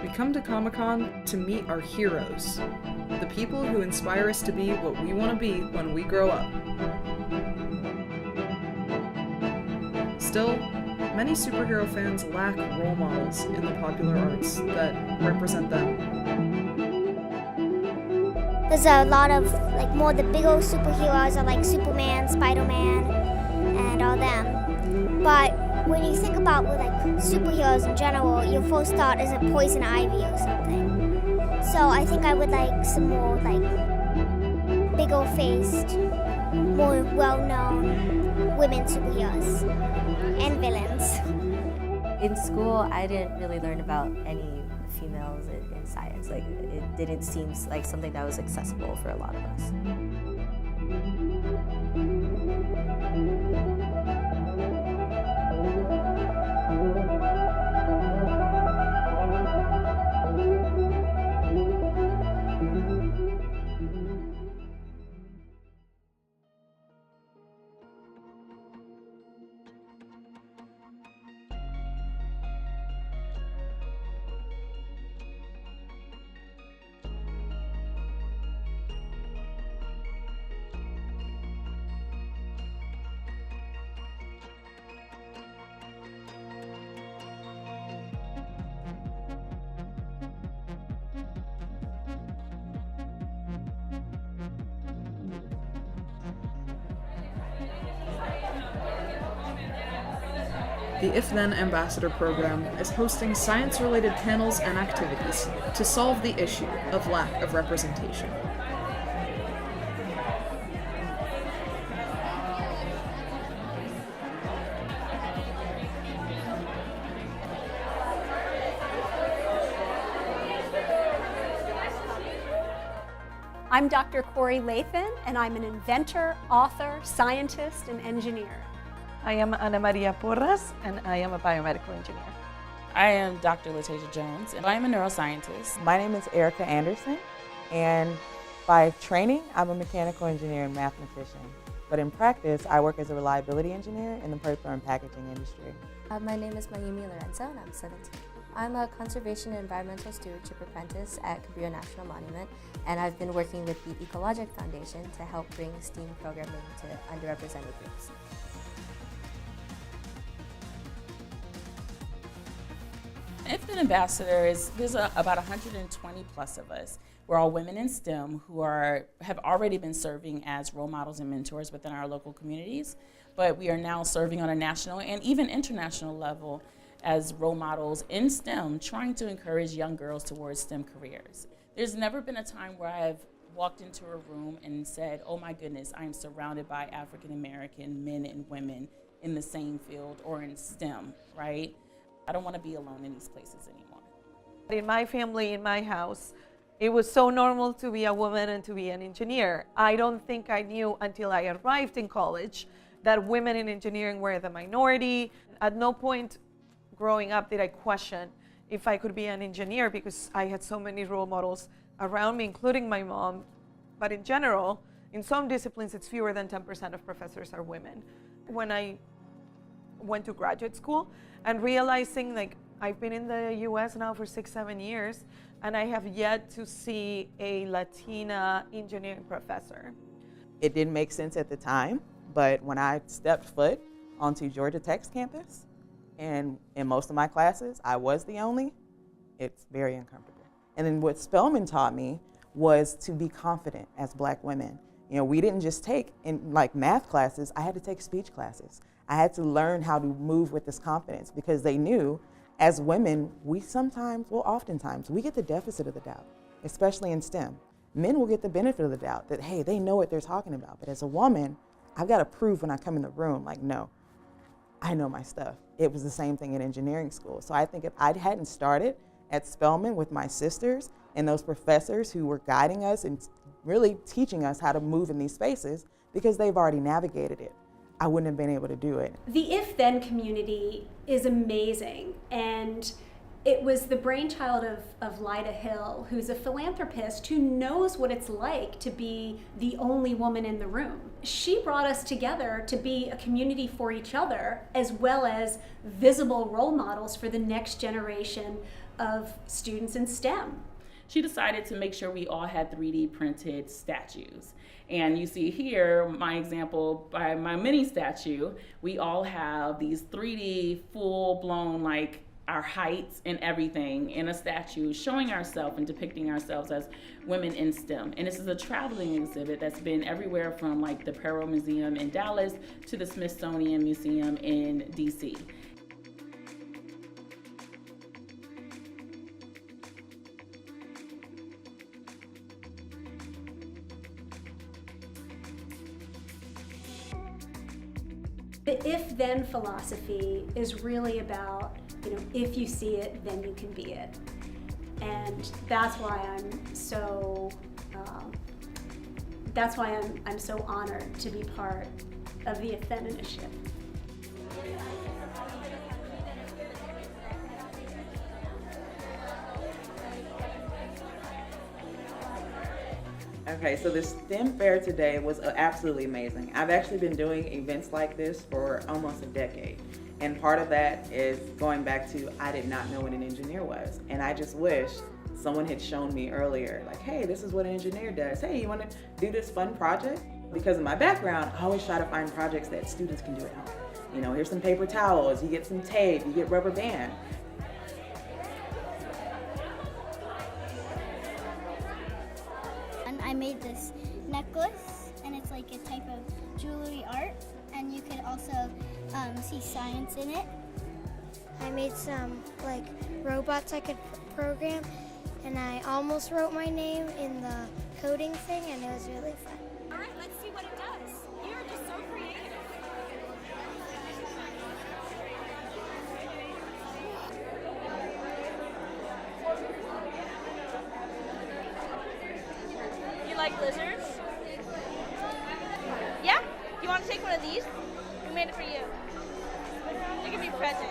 We come to Comic-Con to meet our heroes, the people who inspire us to be what we want to be when we grow up. Still, many superhero fans lack role models in the popular arts that represent them. There's a lot of more the big old superheroes are like Superman, Spider-Man, and all them. But when you think about superheroes in general, your first thought is a Poison Ivy or something. So I think I would like some more big old faced, more well-known women superheroes and villains. In school, I didn't really learn about any females in science. It didn't seem like something that was accessible for a lot of us. The If Then Ambassador program is hosting science-related panels and activities to solve the issue of lack of representation. I'm Dr. Corey Lathan, and I'm an inventor, author, scientist, and engineer. I am Ana Maria Porras, and I am a biomedical engineer. I am Dr. Latasia Jones, and I am a neuroscientist. My name is Erica Anderson, and by training, I'm a mechanical engineer and mathematician. But in practice, I work as a reliability engineer in the paper and packaging industry. My name is Mayumi Lorenzo, and I'm 17. I'm a conservation and environmental stewardship apprentice at Cabrillo National Monument, and I've been working with the Ecologic Foundation to help bring STEAM programming to underrepresented groups. If Then Ambassador there's about 120 plus of us. We're all women in STEM who have already been serving as role models and mentors within our local communities, but we are now serving on a national and even international level as role models in STEM, trying to encourage young girls towards STEM careers. There's never been a time where I've walked into a room and said, oh my goodness, I am surrounded by African American men and women in the same field or in STEM, right? I don't want to be alone in these places anymore. In my family, in my house, it was so normal to be a woman and to be an engineer. I don't think I knew until I arrived in college that women in engineering were the minority. At no point growing up did I question if I could be an engineer because I had so many role models around me, including my mom. But in general, in some disciplines, it's fewer than 10% of professors are women. When I went to graduate school and realizing I've been in the US now for 6-7 years and I have yet to see a Latina engineering professor. It didn't make sense at the time, but when I stepped foot onto Georgia Tech's campus, and in most of my classes, I was the only, it's very uncomfortable. And then what Spelman taught me was to be confident as Black women. You know, we didn't just take in math classes, I had to take speech classes. I had to learn how to move with this confidence because they knew as women, oftentimes, we get the deficit of the doubt, especially in STEM. Men will get the benefit of the doubt that, hey, they know what they're talking about. But as a woman, I've got to prove when I come in the room, no, I know my stuff. It was the same thing in engineering school. So I think if I hadn't started at Spelman with my sisters and those professors who were guiding us and really teaching us how to move in these spaces because they've already navigated it, I wouldn't have been able to do it. The If Then community is amazing, and it was the brainchild of Lyda Hill, who's a philanthropist who knows what it's like to be the only woman in the room. She brought us together to be a community for each other, as well as visible role models for the next generation of students in STEM. She decided to make sure we all had 3D printed statues. And you see here my example by my mini statue. We all have these 3D full-blown, like our heights and everything in a statue showing ourselves and depicting ourselves as women in STEM. And this is a traveling exhibit that's been everywhere from like the Perot Museum in Dallas to the Smithsonian Museum in DC. The if-then philosophy is really about, if you see it, then you can be it. And that's why I'm so honored to be part of the If Then initiative. Okay, so this STEM fair today was absolutely amazing. I've actually been doing events like this for almost a decade. And part of that is going back to, I did not know what an engineer was. And I just wish someone had shown me earlier, like, hey, this is what an engineer does. Hey, you wanna do this fun project? Because of my background, I always try to find projects that students can do at home. Here's some paper towels, you get some tape, you get rubber band. I made this necklace, and it's like a type of jewelry art, and you could also see science in it. I made some like robots I could program, and I almost wrote my name in the coding thing, and it was really fun. All right, let's see what it does. You're just so creative. You like lizards? Yeah? You want to take one of these? We made it for you. You can be present.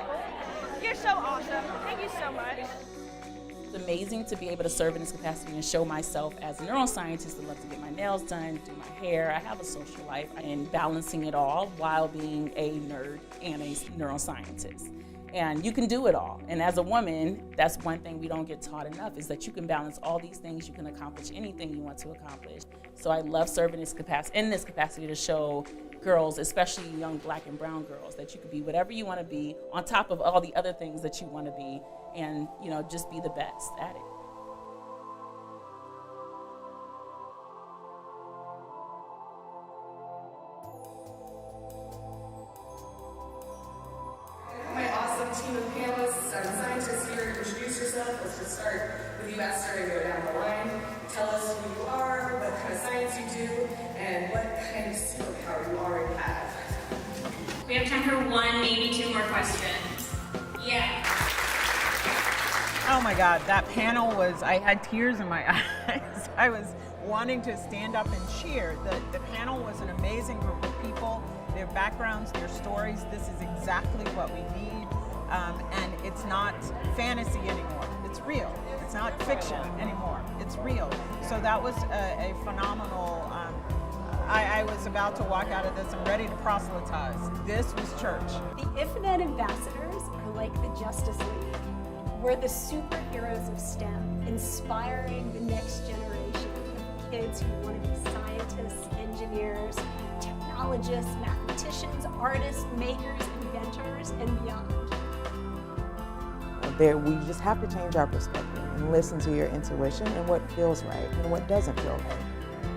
You're so awesome. Thank you so much. It's amazing to be able to serve in this capacity and show myself as a neuroscientist. I love to get my nails done, do my hair. I have a social life and balancing it all while being a nerd and a neuroscientist. And you can do it all. And as a woman, that's one thing we don't get taught enough, is that you can balance all these things. You can accomplish anything you want to accomplish. So I love serving in this capacity to show girls, especially young Black and brown girls, that you can be whatever you want to be on top of all the other things that you want to be, and just be the best at it. My awesome team of panelists and scientists here, introduce yourself. Let's just start with you, Esther, and go down the line. Tell us who you are, what kind of science you do, and what kind of superpower you already have. We have time for one, maybe two more questions. Yeah. Oh my God, that panel I had tears in my eyes. I was wanting to stand up and cheer. The panel was an amazing group of people, their backgrounds, their stories. This is exactly what we need. And it's not fantasy anymore. It's real. It's not fiction anymore. It's real. So that was a phenomenal, I was about to walk out of this. I'm ready to proselytize. This was church. The If Then ambassadors are like the Justice League. We're the superheroes of STEM, inspiring the next generation of kids who want to be scientists, engineers, technologists, mathematicians, artists, makers, inventors, and beyond. We just have to change our perspective and listen to your intuition and what feels right and what doesn't feel right.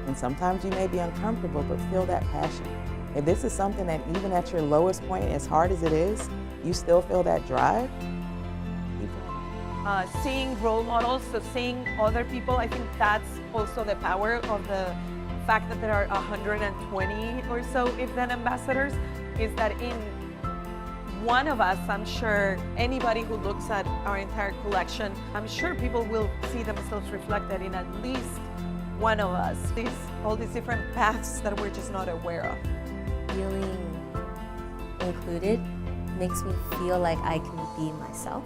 And sometimes you may be uncomfortable, but feel that passion. If this is something that even at your lowest point, as hard as it is, you still feel that drive, keep going. Seeing role models, so seeing other people, I think that's also the power of the fact that there are 120 or so If Then ambassadors, is that in one of us, I'm sure anybody who looks at our entire collection, I'm sure people will see themselves reflected in at least one of us. All these different paths that we're just not aware of. Feeling included makes me feel like I can be myself,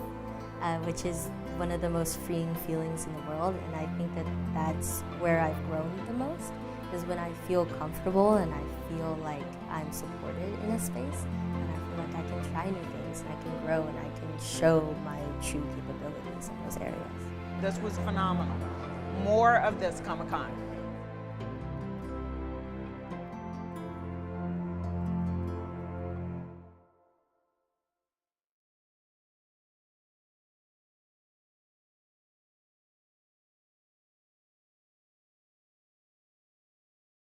which is one of the most freeing feelings in the world. And I think that that's where I've grown the most, is when I feel comfortable and I feel like I'm supported in a space, and I feel like I can try new things. place, and I can grow and I can show my true capabilities in those areas. This was phenomenal. More of this Comic-Con.